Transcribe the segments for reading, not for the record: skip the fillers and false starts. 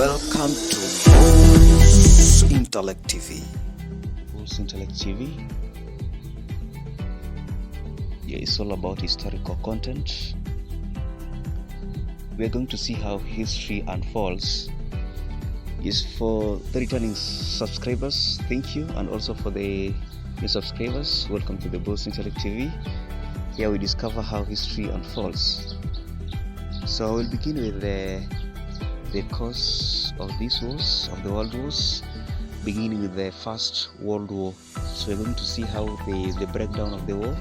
Welcome to Bulls Intellect TV. Bulls Intellect TV. Yeah, it's all about historical content. We're going to see how history unfolds. Yes, for the returning subscribers, thank you, and also for the new subscribers, welcome to the Bulls Intellect TV. Here we discover how history unfolds. So we'll begin with the cause of these wars, of the world wars, beginning with the First World War. So we're going to see how the breakdown of the war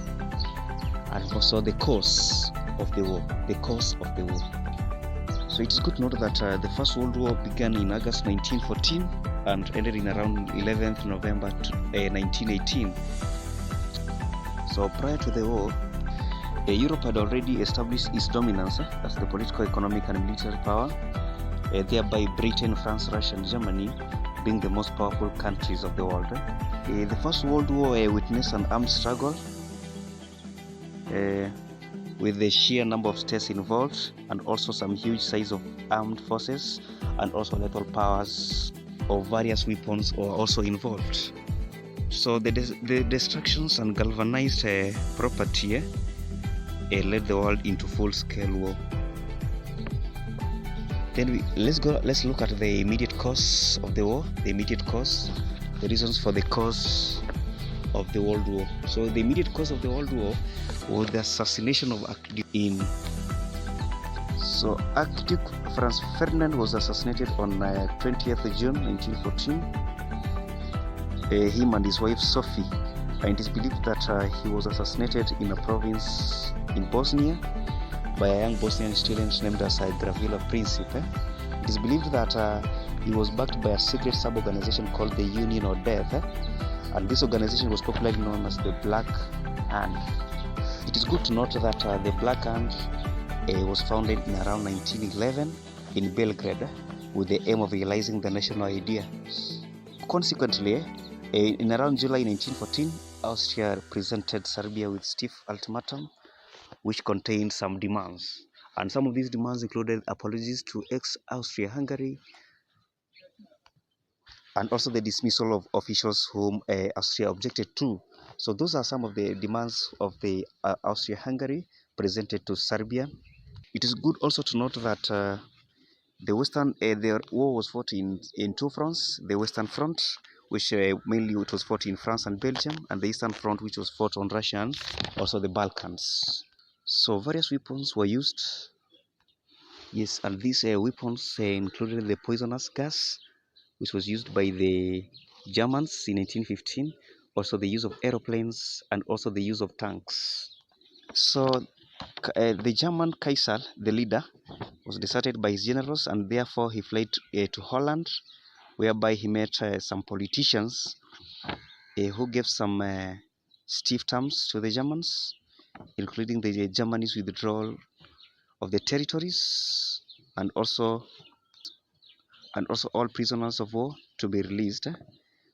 and also the cause of the war. So it is good to note that the First World War began in August 1914 and ended in around 11th November 1918. So prior to the war, Europe had already established its dominance as the political, economic and military power, thereby Britain, France, Russia and Germany being the most powerful countries of the world. The First World War witnessed an armed struggle with the sheer number of states involved and also some huge size of armed forces and also lethal powers of various weapons were also involved. So the destructions and galvanized property led the world into full-scale war. Then let's look at the immediate cause of the war. The reasons for the cause of the World War. So the immediate cause of the World War was the assassination of Archduke Franz Ferdinand was assassinated on 20th June 1914. Him and his wife Sophie, and it is believed that he was assassinated in a province in Bosnia by a young Bosnian student named as Gravila Princip. It is believed that he was backed by a secret sub-organization called the Union of Death, and this organization was popularly known as the Black Hand. It is good to note that the Black Hand was founded in around 1911 in Belgrade with the aim of realizing the national idea. Consequently, in around July 1914, Austria presented Serbia with stiff ultimatum which contained some demands, and some of these demands included apologies to ex-Austria-Hungary and also the dismissal of officials whom Austria objected to. So those are some of the demands of the Austria-Hungary presented to Serbia. It is good also to note that the war was fought in two fronts: the Western Front, which mainly it was fought in France and Belgium, and the Eastern Front, which was fought on Russia and also the Balkans. So various weapons were used. Yes, and these weapons included the poisonous gas, which was used by the Germans in 1915, also the use of aeroplanes and also the use of tanks. So the German Kaiser, the leader, was deserted by his generals, and therefore he fled to Holland, whereby he met some politicians who gave some stiff terms to the Germans, including the Germany's withdrawal of the territories and also all prisoners of war to be released.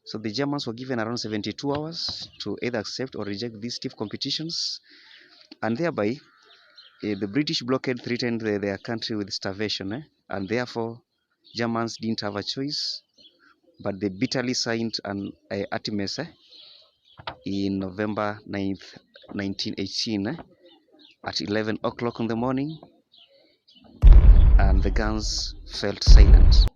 So the Germans were given around 72 hours to either accept or reject these stiff competitions, and thereby the British blockade threatened their country with starvation, and therefore Germans didn't have a choice, but they bitterly signed an armistice in November 9th, 1918 at 11 o'clock in the morning, and the guns fell silent.